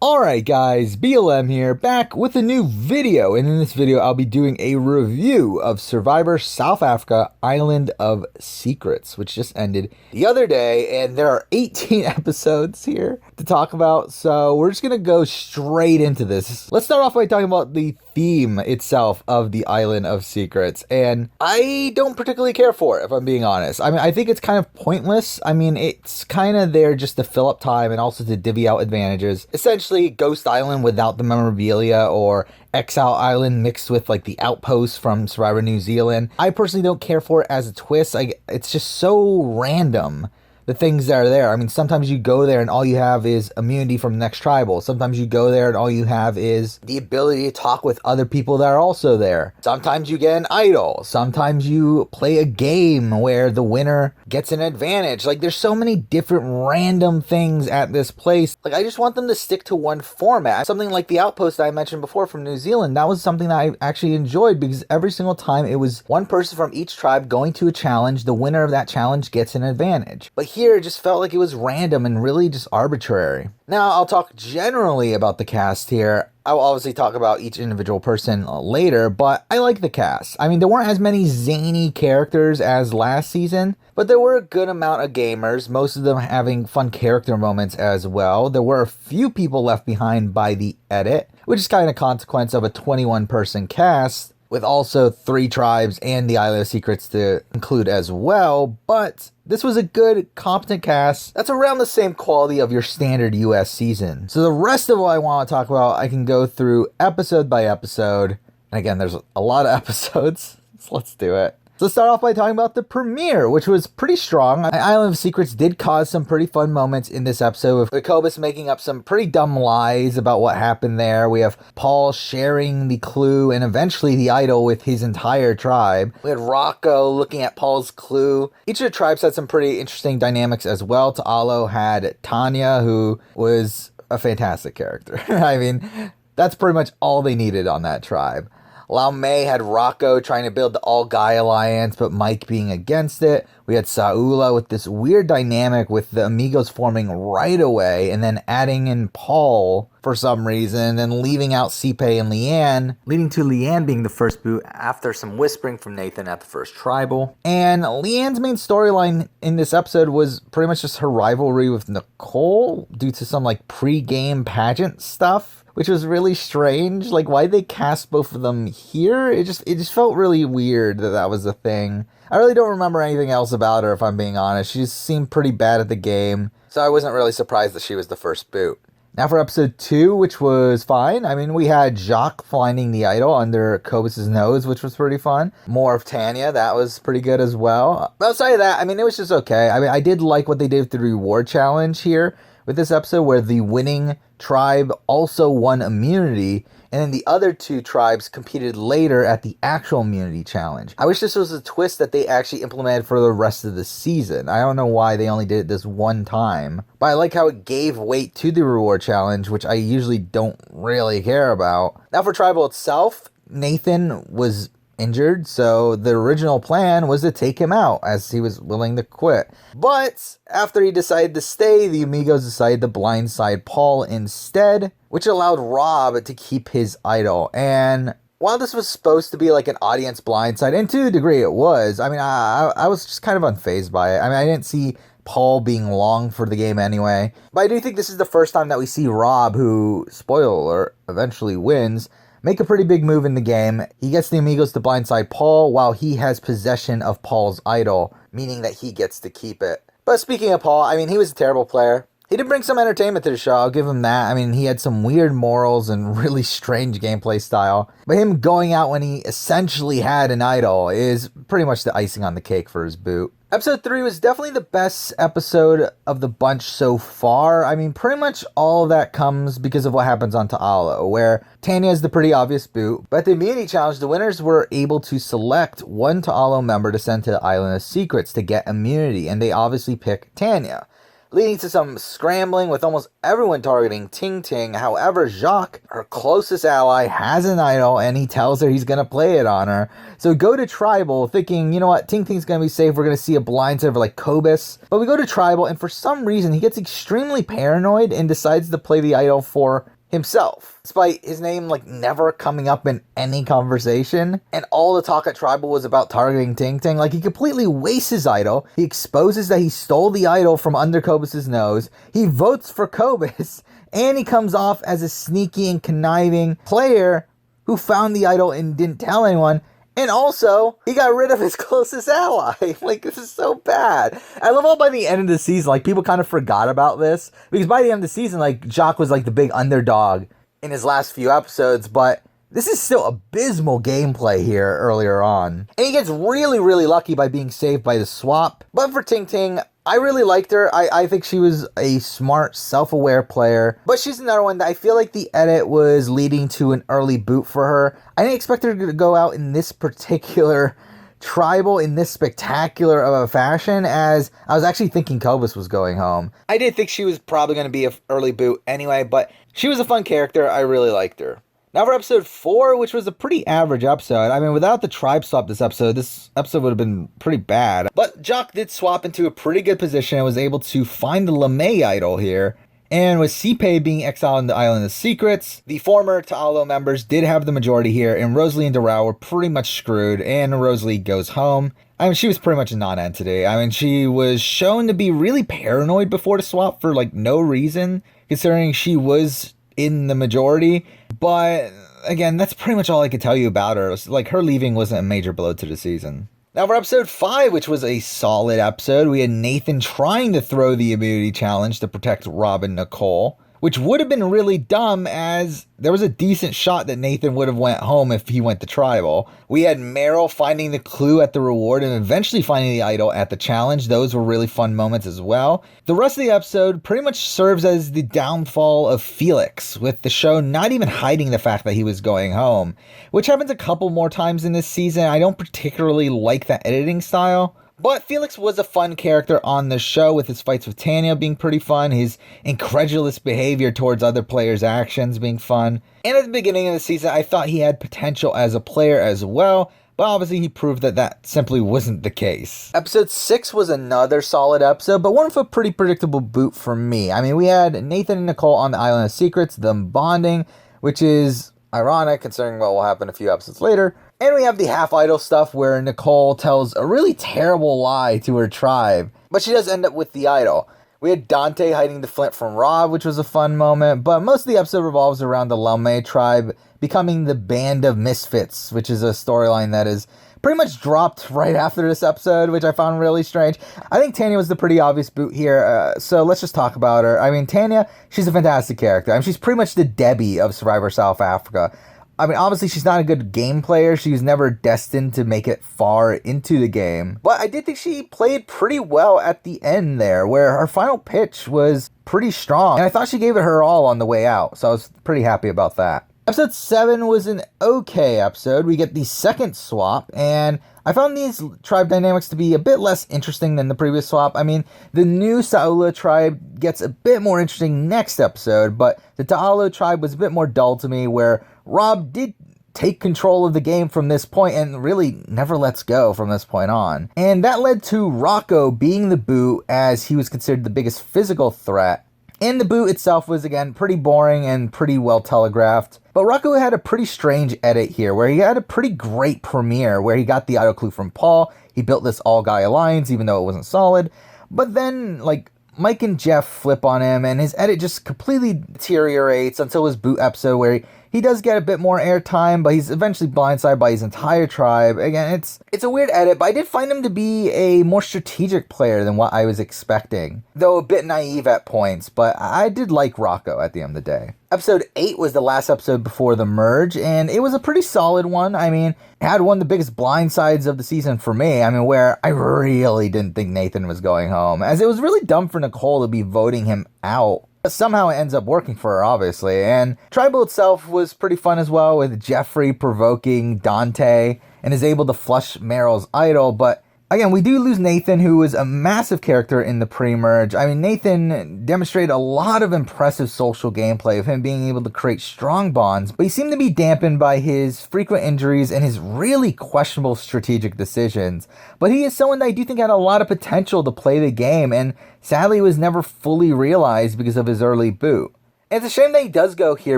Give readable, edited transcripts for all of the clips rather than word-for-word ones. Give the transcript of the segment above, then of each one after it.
Alright guys, BLM here, back with a new video, and in this video I'll be doing a review of Survivor South Africa Island of Secrets, which just ended the other day, and there are 18 episodes here to talk about, so we're just gonna go straight into this. Let's start off by talking about the theme itself of the Island of Secrets, and I don't particularly care for it, if I'm being honest. I mean, I think it's kind of pointless. I mean, it's kind of there just to fill up time and also to divvy out advantages. Essentially, Ghost Island without the memorabilia, or Exile Island mixed with like the outposts from Survivor New Zealand. I personally don't care for it as a twist. It's just so random, the things that are there. I mean, sometimes you go there and all you have is immunity from the next tribal. Sometimes you go there and all you have is the ability to talk with other people that are also there. Sometimes you get an idol. Sometimes you play a game where the winner gets an advantage. Like, there's so many different random things at this place. Like, I just want them to stick to one format. Something like the outpost that I mentioned before from New Zealand, that was something that I actually enjoyed because every single time it was one person from each tribe going to a challenge. The winner of that challenge gets an advantage. But here it just felt like it was random and really just arbitrary. Now, I'll talk generally about the cast here. I'll obviously talk about each individual person later, but I like the cast. I mean, there weren't as many zany characters as last season, but there were a good amount of gamers, most of them having fun character moments as well. There were a few people left behind by the edit, which is kind of a consequence of a 21-person cast, with also 3 tribes and the Island of Secrets to include as well, but this was a good, competent cast that's around the same quality of your standard US season. So the rest of what I want to talk about, I can go through episode by episode. And again, there's a lot of episodes, so let's do it. So let's start off by talking about the premiere, which was pretty strong. Island of Secrets did cause some pretty fun moments in this episode, with Cobus making up some pretty dumb lies about what happened there. We have Paul sharing the clue and eventually the idol with his entire tribe. We had Rocco looking at Paul's clue. Each of the tribes had some pretty interesting dynamics as well. Ta'alo had Tanya, who was a fantastic character. I mean, that's pretty much all they needed on that tribe. Lau Mei had Rocco trying to build the all-guy alliance, but Mike being against it. We had Saula with this weird dynamic with the Amigos forming right away, and then adding in Paul for some reason, and leaving out Sipe and Leanne, leading to Leanne being the first boot after some whispering from Nathan at the first tribal. And Leanne's main storyline in this episode was pretty much just her rivalry with Nicole due to some like pre-game pageant stuff, which was really strange. Like, why'd they cast both of them here? It just felt really weird that was a thing. I really don't remember anything else about her, if I'm being honest. She just seemed pretty bad at the game, so I wasn't really surprised that she was the first boot. Now for episode 2, which was fine. I mean, we had Jacques finding the idol under Cobus's nose, which was pretty fun. More of Tanya, that was pretty good as well. But outside of that, I mean, it was just okay. I mean, I did like what they did with the reward challenge here with this episode, where the winning tribe also won immunity, and then the other 2 tribes competed later at the actual immunity challenge. I wish this was a twist that they actually implemented for the rest of the season. I don't know why they only did it this one time, but I like how it gave weight to the reward challenge, which I usually don't really care about. Now for tribal itself, Nathan was injured, so the original plan was to take him out as he was willing to quit. But after he decided to stay, the Amigos decided to blindside Paul instead, which allowed Rob to keep his idol. And while this was supposed to be like an audience blindside, and to a degree it was, I mean, I was just kind of unfazed by it. I mean, I didn't see Paul being long for the game anyway, but I do think this is the first time that we see Rob, who, spoiler alert, eventually wins, make a pretty big move in the game. He gets the Amigos to blindside Paul while he has possession of Paul's idol, meaning that he gets to keep it. But speaking of Paul, I mean, he was a terrible player. He did bring some entertainment to the show, I'll give him that. I mean, he had some weird morals and really strange gameplay style. But him going out when he essentially had an idol is pretty much the icing on the cake for his boot. Episode 3 was definitely the best episode of the bunch so far. I mean, pretty much all of that comes because of what happens on Ta'alo, where Tanya is the pretty obvious boot. But at the immunity challenge, the winners were able to select one Ta'alo member to send to the Island of Secrets to get immunity, and they obviously pick Tanya. leading to some scrambling with almost everyone targeting Ting Ting. However, Jacques, her closest ally, has an idol and he tells her he's going to play it on her. So we go to Tribal thinking, you know what, Ting Ting's going to be safe. We're going to see a blindside for like Cobus. But we go to Tribal and for some reason he gets extremely paranoid and decides to play the idol for himself, despite his name like never coming up in any conversation, and all the talk at Tribal was about targeting Ting Ting. Like, he completely wastes his idol. He exposes that he stole the idol from under Cobus's nose. He votes for Cobus, and he comes off as a sneaky and conniving player who found the idol and didn't tell anyone. And also, he got rid of his closest ally. Like, this is so bad. I love how by the end of the season, like, people kind of forgot about this. Because by the end of the season, like, Jacques was, like, the big underdog in his last few episodes. But this is still abysmal gameplay here earlier on. And he gets really, really lucky by being saved by the swap. But for Ting Ting, I really liked her. I think she was a smart, self-aware player. But she's another one that I feel like the edit was leading to an early boot for her. I didn't expect her to go out in this particular Tribal in this spectacular of a fashion, as I was actually thinking Cobus was going home. I did think she was probably going to be an early boot anyway, but she was a fun character. I really liked her. Now for episode 4, which was a pretty average episode. I mean, without the tribe swap this episode would have been pretty bad. But Jacques did swap into a pretty good position and was able to find the LeMay idol here. And with Cipe being exiled in the Island of Secrets, the former Ta'alo members did have the majority here, and Rosalie and Doral were pretty much screwed, and Rosalie goes home. I mean, she was pretty much a non-entity. I mean, she was shown to be really paranoid before the swap for, like, no reason, considering she was in the majority. But, again, that's pretty much all I could tell you about her. Like, her leaving wasn't a major blow to the season. Now for episode 5, which was a solid episode, we had Nathan trying to throw the immunity challenge to protect Rob and Nicole, which would have been really dumb, as there was a decent shot that Nathan would have went home if he went to Tribal. We had Meryl finding the clue at the reward and eventually finding the idol at the challenge. Those were really fun moments as well. The rest of the episode pretty much serves as the downfall of Felix, with the show not even hiding the fact that he was going home, which happens a couple more times in this season. I don't particularly like that editing style. But Felix was a fun character on the show, with his fights with Tanya being pretty fun, his incredulous behavior towards other players' actions being fun. And at the beginning of the season, I thought he had potential as a player as well, but obviously he proved that that simply wasn't the case. Episode 6 was another solid episode, but one with a pretty predictable boot for me. I mean, we had Nathan and Nicole on the Island of Secrets, them bonding, which is ironic considering what will happen a few episodes later. And we have the half-idol stuff where Nicole tells a really terrible lie to her tribe, but she does end up with the idol. We had Dante hiding the flint from Rob, which was a fun moment, but most of the episode revolves around the LeMay tribe becoming the Band of Misfits, which is a storyline that is pretty much dropped right after this episode, which I found really strange. I think Tanya was the pretty obvious boot here, so let's just talk about her. I mean, Tanya, she's a fantastic character. I mean, she's pretty much the Debbie of Survivor South Africa. I mean, obviously, she's not a good game player. She was never destined to make it far into the game. But I did think she played pretty well at the end there, where her final pitch was pretty strong. And I thought she gave it her all on the way out, so I was pretty happy about that. Episode 7 was an okay episode. We get the second swap, and I found these tribe dynamics to be a bit less interesting than the previous swap. I mean, the new Saula tribe gets a bit more interesting next episode, but the Ta'alo tribe was a bit more dull to me, where Rob did take control of the game from this point and really never lets go from this point on. And that led to Rocco being the boot, as he was considered the biggest physical threat. And the boot itself was, again, pretty boring and pretty well telegraphed. But Rocco had a pretty strange edit here, where he had a pretty great premiere, where he got the idol clue from Paul. He built this all-guy alliance, even though it wasn't solid. But then, like, Mike and Jeff flip on him, and his edit just completely deteriorates until his boot episode, where he does get a bit more airtime, but he's eventually blindsided by his entire tribe. Again, it's a weird edit, but I did find him to be a more strategic player than what I was expecting, though a bit naive at points, but I did like Rocco at the end of the day. Episode 8 was the last episode before the merge, and it was a pretty solid one. I mean, it had one of the biggest blindsides of the season for me. I mean, where I really didn't think Nathan was going home, as it was really dumb for Nicole to be voting him out. But somehow it ends up working for her, obviously. And Tribal itself was pretty fun as well, with Jeffrey provoking Dante and is able to flush Meryl's idol, but Again, we do lose Nathan, who was a massive character in the pre-merge. I mean, Nathan demonstrated a lot of impressive social gameplay of him being able to create strong bonds, but he seemed to be dampened by his frequent injuries and his really questionable strategic decisions. But he is someone that I do think had a lot of potential to play the game, and sadly was never fully realized because of his early boot. And it's a shame that he does go here,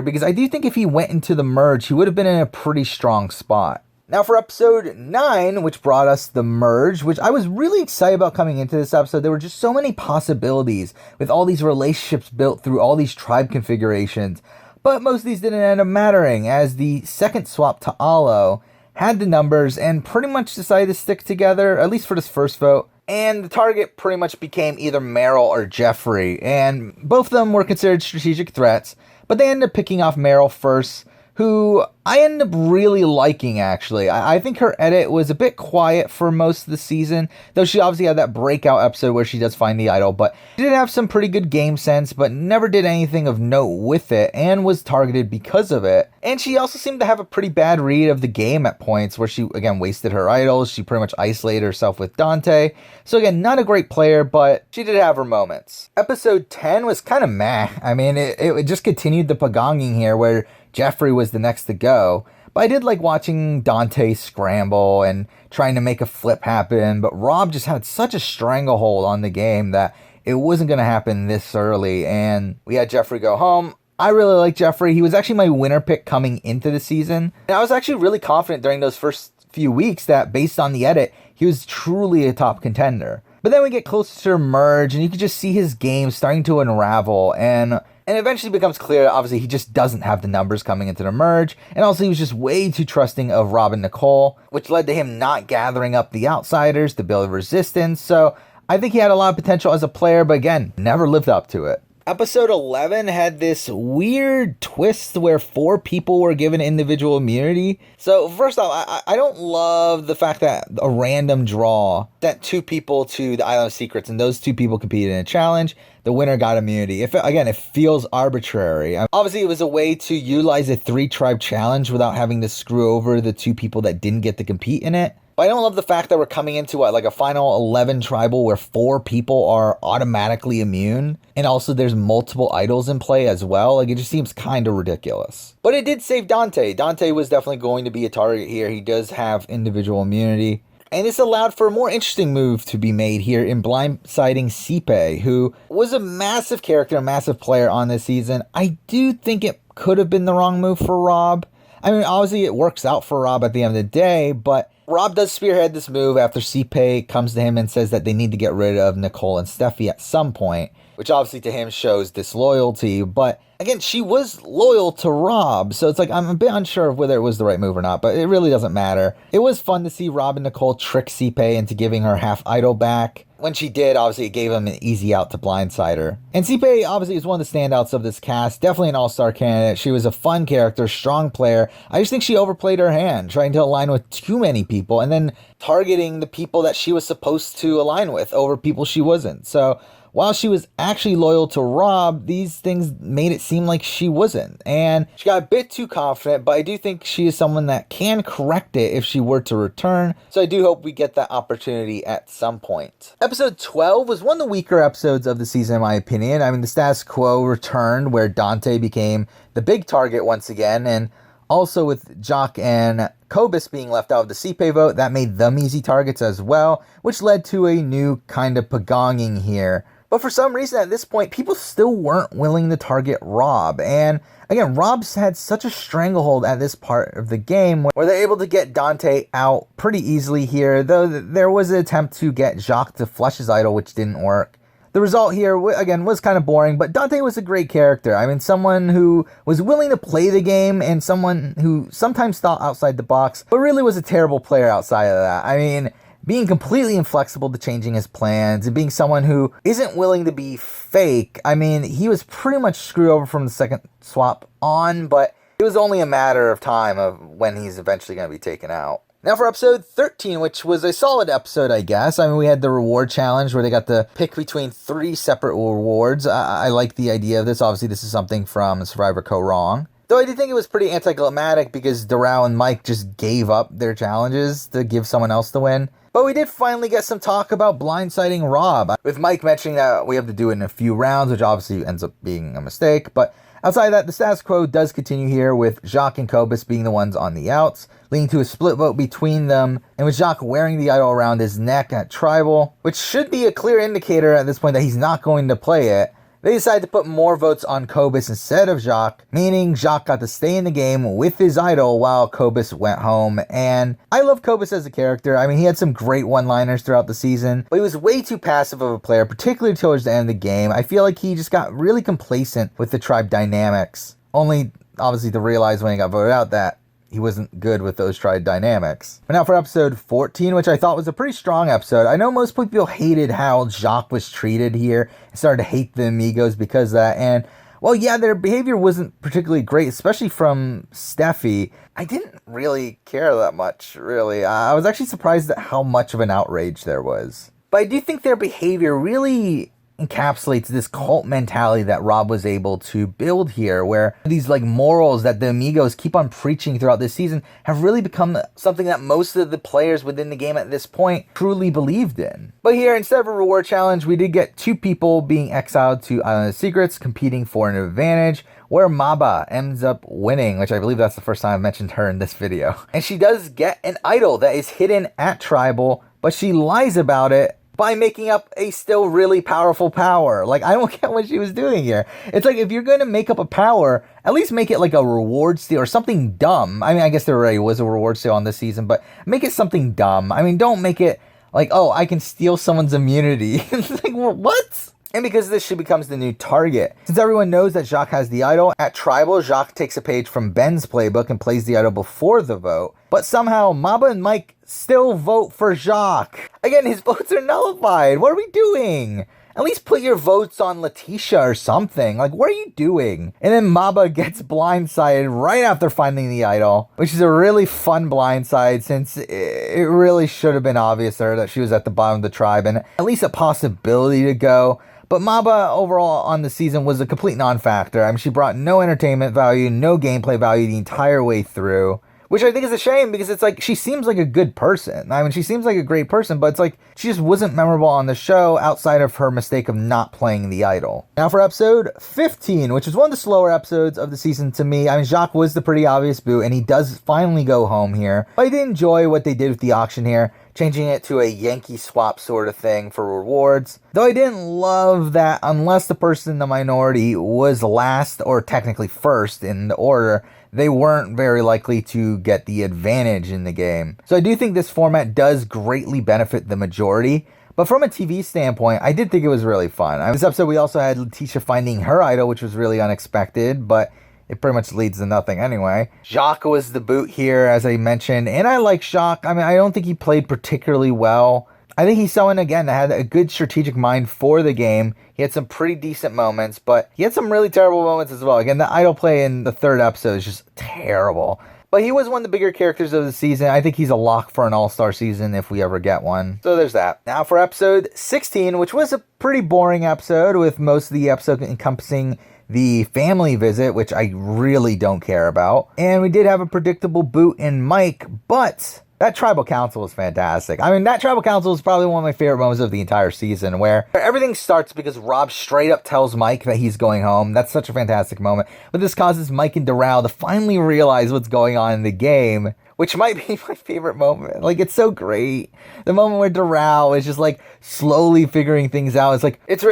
because I do think if he went into the merge, he would have been in a pretty strong spot. Now for episode 9, which brought us the merge, which I was really excited about coming into this episode. There were just so many possibilities with all these relationships built through all these tribe configurations. But most of these didn't end up mattering, as the second swap to Alo had the numbers and pretty much decided to stick together, at least for this first vote. And the target pretty much became either Meryl or Jeffrey, and both of them were considered strategic threats, but they ended up picking off Meryl first, who I ended up really liking, actually. I think her edit was a bit quiet for most of the season, though she obviously had that breakout episode where she does find the idol, but she did have some pretty good game sense, but never did anything of note with it, and was targeted because of it. And she also seemed to have a pretty bad read of the game at points, where she, again, wasted her idols. She pretty much isolated herself with Dante. So again, not a great player, but she did have her moments. Episode 10 was kind of meh. I mean, it just continued the pagonging here, where Jeffrey was the next to go. But I did like watching Dante scramble and trying to make a flip happen. But Rob just had such a stranglehold on the game that it wasn't going to happen this early. And we had Jeffrey go home. I really like Jeffrey. He was actually my winner pick coming into the season. And I was actually really confident during those first few weeks that based on the edit, he was truly a top contender. But then we get closer to merge and you can just see his game starting to unravel, and it eventually becomes clear, obviously, he just doesn't have the numbers coming into the merge. And also, he was just way too trusting of Rob and Nicole, which led to him not gathering up the outsiders to build resistance. So I think he had a lot of potential as a player, but again, never lived up to it. Episode 11 had this weird twist where 4 people were given individual immunity. So first off, I don't love the fact that a random draw sent 2 people to the Island of Secrets, and those 2 people competed in a challenge. The winner got immunity. It feels arbitrary. Obviously, it was a way to utilize a 3-tribe challenge without having to screw over the 2 people that didn't get to compete in it. But I don't love the fact that we're coming into a final 11 tribal where 4 people are automatically immune. And also there's multiple idols in play as well. It just seems kind of ridiculous. But it did save Dante. Dante was definitely going to be a target here. He does have individual immunity. And this allowed for a more interesting move to be made here in blindsiding Sipe, who was a massive character, a massive player on this season. I do think it could have been the wrong move for Rob. I mean, obviously it works out for Rob at the end of the day, but Rob does spearhead this move after Sipe comes to him and says that they need to get rid of Nicole and Steffi at some point, which obviously to him shows disloyalty. But again, she was loyal to Rob, so it's I'm a bit unsure of whether it was the right move or not, but it really doesn't matter. It was fun to see Rob and Nicole trick Sipe into giving her half idol back. When she did, obviously, it gave him an easy out to blindside her. And Sipe, obviously, is one of the standouts of this cast. Definitely an all-star candidate. She was a fun character, strong player. I just think she overplayed her hand, trying to align with too many people, and then targeting the people that she was supposed to align with over people she wasn't. So while she was actually loyal to Rob, these things made it seem like she wasn't. And she got a bit too confident, but I do think she is someone that can correct it if she were to return. So I do hope we get that opportunity at some point. Episode 12 was one of the weaker episodes of the season, in my opinion. I mean, the status quo returned where Dante became the big target once again. And also with Jock and Cobus being left out of the Sipe vote, that made them easy targets as well, which led to a new kind of pagonging here. But for some reason at this point, people still weren't willing to target Rob. And again, Rob's had such a stranglehold at this part of the game where they're able to get Dante out pretty easily here, though there was an attempt to get Jacques to flush his idol, which didn't work. The result here, again, was kind of boring, but Dante was a great character. I mean, someone who was willing to play the game and someone who sometimes thought outside the box, but really was a terrible player outside of that. I mean, being completely inflexible to changing his plans and being someone who isn't willing to be fake. I mean, he was pretty much screwed over from the second swap on, but it was only a matter of time of when he's eventually going to be taken out. Now for episode 13, which was a solid episode, I guess. I mean, we had the reward challenge where they got to pick between 3 separate rewards. I like the idea of this. Obviously, this is something from Survivor Co. Wrong. Though I did think it was pretty anticlimactic because Doral and Mike just gave up their challenges to give someone else the win. But we did finally get some talk about blindsiding Rob, with Mike mentioning that we have to do it in a few rounds, which obviously ends up being a mistake. But outside of that, the status quo does continue here, with Jacques and Cobus being the ones on the outs, leading to a split vote between them, and with Jacques wearing the idol around his neck at Tribal, which should be a clear indicator at this point that he's not going to play it. They decided to put more votes on Cobus instead of Jacques, meaning Jacques got to stay in the game with his idol while Cobus went home. And I love Cobus as a character. I mean, he had some great one-liners throughout the season, but he was way too passive of a player, particularly towards the end of the game. I feel like he just got really complacent with the tribe dynamics, only obviously to realize when he got voted out that he wasn't good with those tribe dynamics. But now for episode 14, which I thought was a pretty strong episode. I know most people hated how Jacques was treated here and started to hate the Amigos because of that. And, well, yeah, their behavior wasn't particularly great, especially from Steffi. I didn't really care that much, really. I was actually surprised at how much of an outrage there was. But I do think their behavior really encapsulates this cult mentality that Rob was able to build here, where these like morals that the Amigos keep on preaching throughout this season have really become something that most of the players within the game at this point truly believed in. But here, instead of a reward challenge, we did get 2 people being exiled to Island of Secrets, competing for an advantage, where Maba ends up winning, which I believe that's the first time I've mentioned her in this video. And she does get an idol that is hidden at Tribal, but she lies about it by making up a still really powerful power. Like, I don't get what she was doing here. It's like, if you're going to make up a power, at least make it like a reward steal or something dumb. I mean, I guess there already was a reward steal on this season, but make it something dumb. I mean, don't make it like, oh, I can steal someone's immunity. It's like, what? And because this, she becomes the new target. Since everyone knows that Jacques has the idol, at Tribal, Jacques takes a page from Ben's playbook and plays the idol before the vote. But somehow, Maba and Mike still vote for Jacques. Again, his votes are nullified. What are we doing? At least put your votes on Letitia or something. Like, what are you doing? And then Maba gets blindsided right after finding the idol, which is a really fun blindside since it really should have been obvious to her that she was at the bottom of the tribe and at least a possibility to go. But Maba overall on the season was a complete non-factor. I mean, she brought no entertainment value, no gameplay value the entire way through, which I think is a shame because it's like, she seems like a good person. I mean, she seems like a great person, but it's like, she just wasn't memorable on the show outside of her mistake of not playing the idol. Now for episode 15, which is one of the slower episodes of the season to me. I mean, Jacques was the pretty obvious boot, and he does finally go home here. But I did enjoy what they did with the auction here, changing it to a Yankee swap sort of thing for rewards. Though I didn't love that unless the person in the minority was last or technically first in the order, they weren't very likely to get the advantage in the game. So I do think this format does greatly benefit the majority. But from a TV standpoint, I did think it was really fun. This episode, we also had Letitia finding her idol, which was really unexpected, but it pretty much leads to nothing anyway. Jacques was the boot here, as I mentioned, and I like Jacques. I mean, I don't think he played particularly well. I think he's someone, again, that had a good strategic mind for the game. He had some pretty decent moments, but he had some really terrible moments as well. Again, the idol play in the 3rd episode is just terrible. But he was one of the bigger characters of the season. I think he's a lock for an all-star season if we ever get one. So there's that. Now for episode 16, which was a pretty boring episode, with most of the episode encompassing the family visit, which I really don't care about. And we did have a predictable boot in Mike, but that tribal council was fantastic. I mean, that tribal council is probably one of my favorite moments of the entire season, where everything starts because Rob straight up tells Mike that he's going home. That's such a fantastic moment. But this causes Mike and Doral to finally realize what's going on in the game, which might be my favorite moment. Like, it's so great. The moment where Doral is just like slowly figuring things out. It's like, it's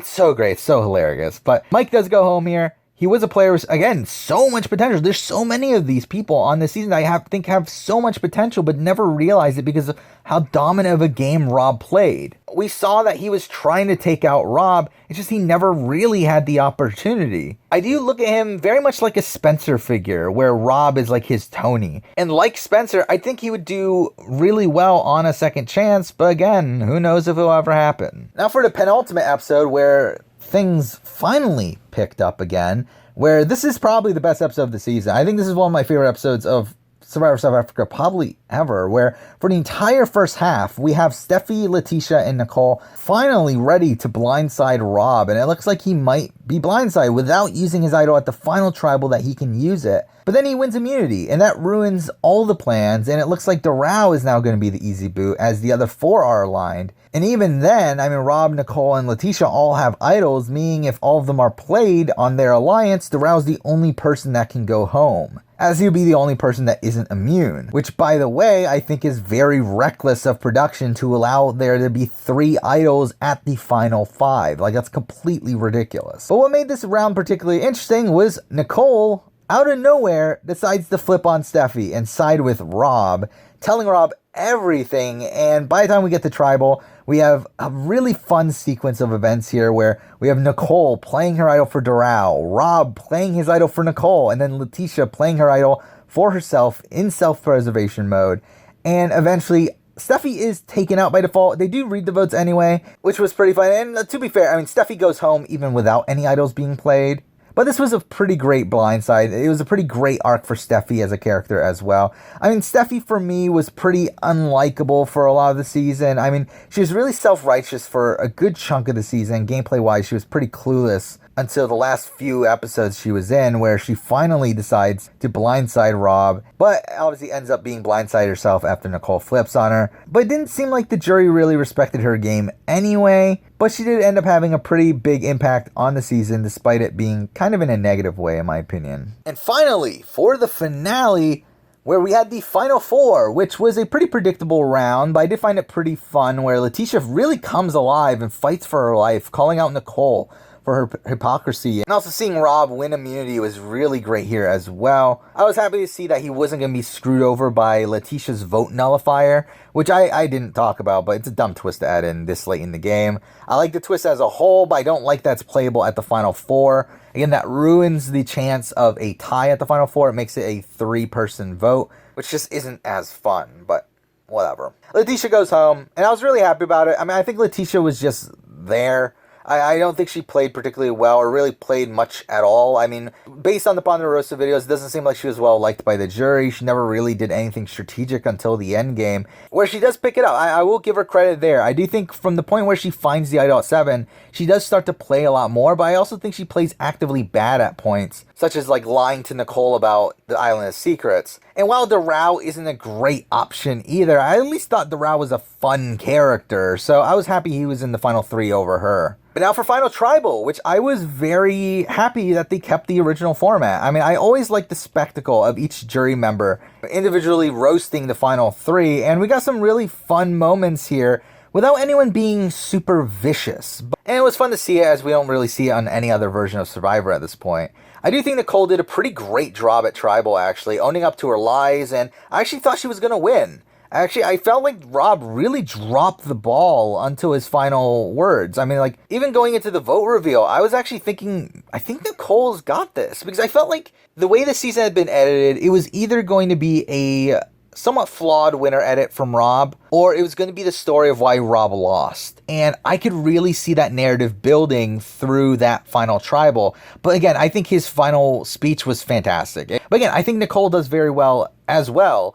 so great. It's so hilarious. But Mike does go home here. He was a player with, again, so much potential. There's so many of these people on this season that I think have so much potential, but never realized it because of how dominant of a game Rob played. We saw that he was trying to take out Rob. It's just he never really had the opportunity. I do look at him very much like a Spencer figure, where Rob is like his Tony. And like Spencer, I think he would do really well on a second chance, but again, who knows if it'll ever happen. Now for the penultimate episode, where things finally picked up again, where this is probably the best episode of the season. I think this is one of my favorite episodes of Survivor South Africa probably ever, where for the entire first half, we have Steffi, Letitia, and Nicole finally ready to blindside Rob, and it looks like he might be blindsided without using his idol at the final tribal that he can use it. But then he wins immunity, and that ruins all the plans, and it looks like Darao is now going to be the easy boot, as the other four are aligned. And even then, I mean, Rob, Nicole, and Letitia all have idols, meaning if all of them are played on their alliance, Darao's the only person that can go home, as he'll be the only person that isn't immune. Which, by the way, I think is very reckless of production to allow there to be 3 idols at the final 5. Like, that's completely ridiculous. But what made this round particularly interesting was Nicole, out of nowhere, decides to flip on Steffi and side with Rob, telling Rob everything. And by the time we get to tribal, we have a really fun sequence of events here where we have Nicole playing her idol for Darao, Rob playing his idol for Nicole, and then Letitia playing her idol for herself in self-preservation mode. And eventually, Steffi is taken out by default. They do read the votes anyway, which was pretty fun. And to be fair, I mean, Steffi goes home even without any idols being played. But this was a pretty great blindside. It was a pretty great arc for Steffi as a character as well. I mean, Steffi for me was pretty unlikable for a lot of the season. I mean, she was really self-righteous for a good chunk of the season. Gameplay-wise, she was pretty clueless until the last few episodes she was in, where she finally decides to blindside Rob, but obviously ends up being blindsided herself after Nicole flips on her. But it didn't seem like the jury really respected her game anyway, but she did end up having a pretty big impact on the season, despite it being kind of in a negative way, in my opinion. And finally, for the finale, where we had the final 4, which was a pretty predictable round, but I did find it pretty fun, where Letitia really comes alive and fights for her life, calling out Nicole for her hypocrisy. And also seeing Rob win immunity was really great here as well. I was happy to see that he wasn't going to be screwed over by Letitia's vote nullifier, which I didn't talk about, but it's a dumb twist to add in this late in the game. I like the twist as a whole, but I don't like that it's playable at the final 4. Again, that ruins the chance of a tie at the final 4. It makes it a 3-person vote, which just isn't as fun, but whatever. Letitia goes home, and I was really happy about it. I mean, I think Letitia was just there. I don't think she played particularly well or really played much at all. I mean, based on the Ponderosa videos, it doesn't seem like she was well liked by the jury. She never really did anything strategic until the end game, where she does pick it up. I will give her credit there. I do think from the point where she finds the idol at 7, she does start to play a lot more, but I also think she plays actively bad at points, such as like lying to Nicole about the Island of Secrets. And while Darao isn't a great option either, I at least thought Darao was a fun character, so I was happy he was in the final 3 over her. But now for Final Tribal, which I was very happy that they kept the original format. I mean, I always liked the spectacle of each jury member individually roasting the final 3, and we got some really fun moments here without anyone being super vicious. And it was fun to see it, as we don't really see it on any other version of Survivor at this point. I do think Nicole did a pretty great job at Tribal, actually, owning up to her lies, and I actually thought she was going to win. Actually, I felt like Rob really dropped the ball until his final words. I mean, like, even going into the vote reveal, I was actually thinking, I think Nicole's got this. Because I felt like the way the season had been edited, it was either going to be a somewhat flawed winner edit from Rob, or it was going to be the story of why Rob lost. And I could really see that narrative building through that final tribal. But again, I think his final speech was fantastic. But again, I think Nicole does very well as well.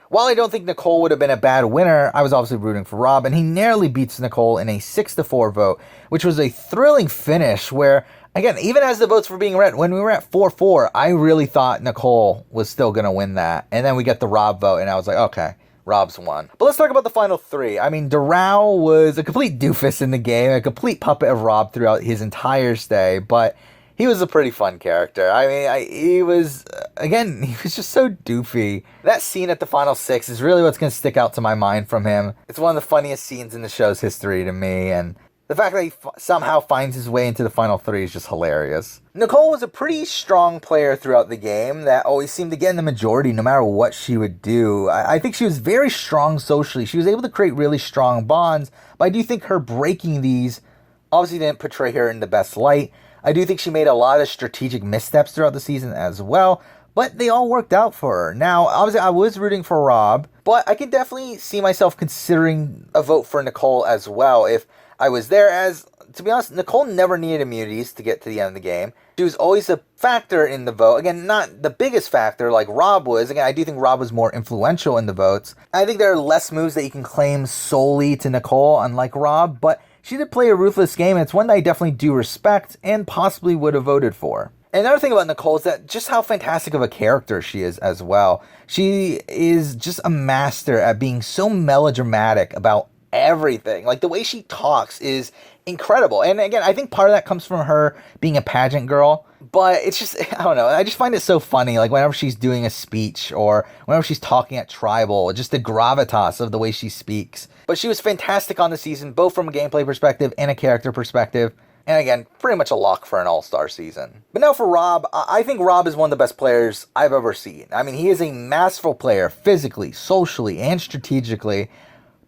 While I don't think Nicole would have been a bad winner, I was obviously rooting for Rob, and he narrowly beats Nicole in a 6-4 vote, which was a thrilling finish where, again, even as the votes were being read, when we were at 4-4, I really thought Nicole was still going to win that. And then we get the Rob vote, and I was like, okay, Rob's won. But let's talk about the final 3. I mean, Darao was a complete doofus in the game, a complete puppet of Rob throughout his entire stay, but he was a pretty fun character. I mean, he was just so doofy. That scene at the final 6 is really what's going to stick out to my mind from him. It's one of the funniest scenes in the show's history to me, and the fact that he somehow finds his way into the final 3 is just hilarious. Nicole was a pretty strong player throughout the game that always seemed to get in the majority no matter what she would do. I think she was very strong socially. She was able to create really strong bonds, but I do think her breaking these obviously didn't portray her in the best light. I do think she made a lot of strategic missteps throughout the season as well, but they all worked out for her. Now, obviously, I was rooting for Rob, but I can definitely see myself considering a vote for Nicole as well if I was there, as, to be honest, Nicole never needed immunities to get to the end of the game. She was always a factor in the vote. Again, not the biggest factor like Rob was. Again, I do think Rob was more influential in the votes. I think there are less moves that you can claim solely to Nicole, unlike Rob, but she did play a ruthless game, and it's one that I definitely do respect and possibly would have voted for. And another thing about Nicole is that just how fantastic of a character she is as well. She is just a master at being so melodramatic about everything. Like, the way she talks is incredible. And again, I think part of that comes from her being a pageant girl. But it's just, I don't know, I just find it so funny. Like, whenever she's doing a speech or whenever she's talking at Tribal, just the gravitas of the way she speaks. But she was fantastic on the season, both from a gameplay perspective and a character perspective. And again, pretty much a lock for an all-star season. But now for Rob, I think Rob is one of the best players I've ever seen. I mean, he is a masterful player physically, socially, and strategically.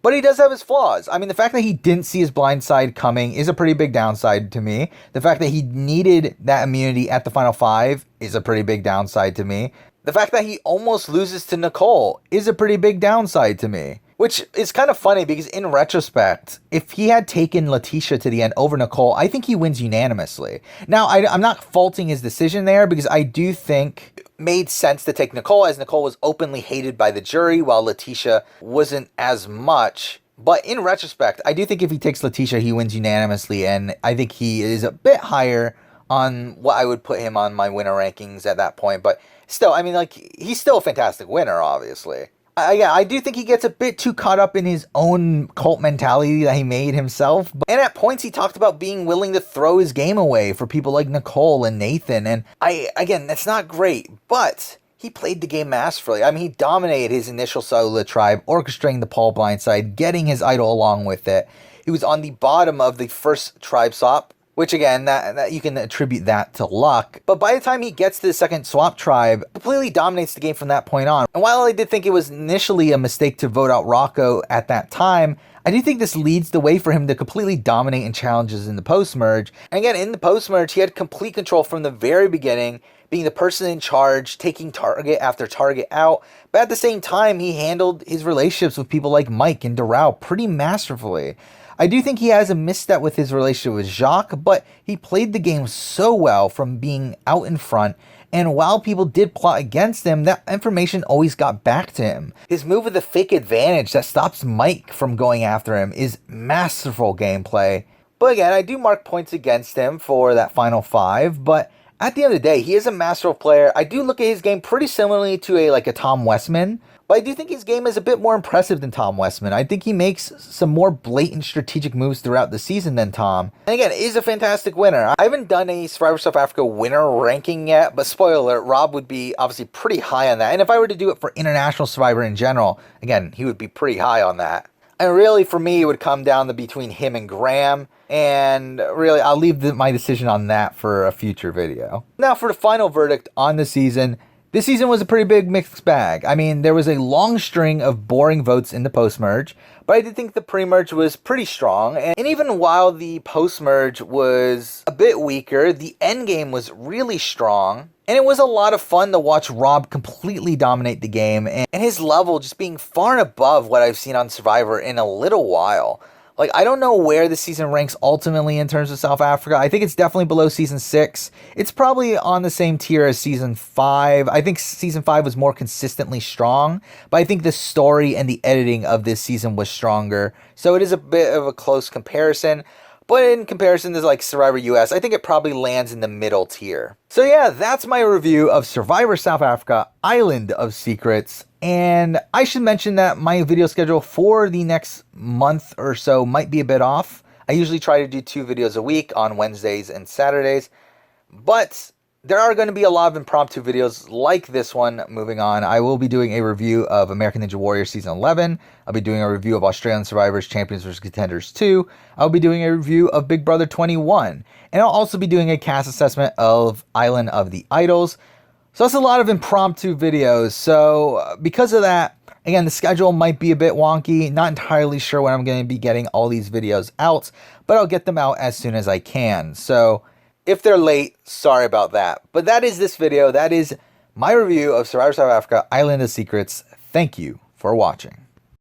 But he does have his flaws. I mean, the fact that he didn't see his blind side coming is a pretty big downside to me. The fact that he needed that immunity at the final 5 is a pretty big downside to me. The fact that he almost loses to Nicole is a pretty big downside to me. Which is kind of funny because in retrospect, if he had taken Letitia to the end over Nicole, I think he wins unanimously. Now, I'm not faulting his decision there because I do think it made sense to take Nicole, as Nicole was openly hated by the jury while Letitia wasn't as much. But in retrospect, I do think if he takes Letitia, he wins unanimously, and I think he is a bit higher on what I would put him on my winner rankings at that point. But still, I mean, like, he's still a fantastic winner, obviously. Yeah, I do think he gets a bit too caught up in his own cult mentality that he made himself. And at points, he talked about being willing to throw his game away for people like Nicole and Nathan. And again, that's not great, but he played the game masterfully. I mean, he dominated his initial solo tribe, orchestrating the Paul blindside, getting his idol along with it. He was on the bottom of the first tribe swap, which again, that you can attribute that to luck. But by the time he gets to the second swap tribe, completely dominates the game from that point on. And while I did think it was initially a mistake to vote out Rocco at that time, I do think this leads the way for him to completely dominate in challenges in the post-merge. And again, in the post-merge, he had complete control from the very beginning, being the person in charge, taking target after target out. But at the same time, he handled his relationships with people like Mike and Doral pretty masterfully. I do think he has a misstep with his relationship with Jacques, but he played the game so well from being out in front, and while people did plot against him, that information always got back to him. His move with the fake advantage that stops Mike from going after him is masterful gameplay. But again, I do mark points against him for that final 5, but at the end of the day, he is a masterful player. I do look at his game pretty similarly to a Tom Westman, but I do think his game is a bit more impressive than Tom Westman. I think he makes some more blatant strategic moves throughout the season than Tom. And again, is a fantastic winner. I haven't done a Survivor South Africa winner ranking yet, but spoiler alert, Rob would be obviously pretty high on that. And if I were to do it for International Survivor in general, again, he would be pretty high on that. And really, for me, it would come down to between him and Graham. And really, I'll leave my decision on that for a future video. Now, for the final verdict on the season. This season was a pretty big mixed bag. I mean, there was a long string of boring votes in the post-merge, but I did think the pre-merge was pretty strong. And even while the post-merge was a bit weaker, the endgame was really strong. And it was a lot of fun to watch Rob completely dominate the game, and his level just being far and above what I've seen on Survivor in a little while. Like, I don't know where the season ranks ultimately in terms of South Africa. I think it's definitely below Season 6. It's probably on the same tier as Season 5. I think Season 5 was more consistently strong, but I think the story and the editing of this season was stronger. So it is a bit of a close comparison. But in comparison to Survivor US, I think it probably lands in the middle tier. So yeah, that's my review of Survivor South Africa Island of Secrets. And I should mention that my video schedule for the next month or so might be a bit off. I usually try to do 2 videos a week on Wednesdays and Saturdays. But there are going to be a lot of impromptu videos like this one moving on. I will be doing a review of American Ninja Warrior Season 11. I'll be doing a review of Australian Survivors Champions vs. Contenders 2. I'll be doing a review of Big Brother 21. And I'll also be doing a cast assessment of Island of the Idols. So that's a lot of impromptu videos. So because of that, again, the schedule might be a bit wonky. Not entirely sure when I'm going to be getting all these videos out, but I'll get them out as soon as I can. So if they're late, sorry about that. But that is this video. That is my review of Survivor South Africa Island of Secrets. Thank you for watching.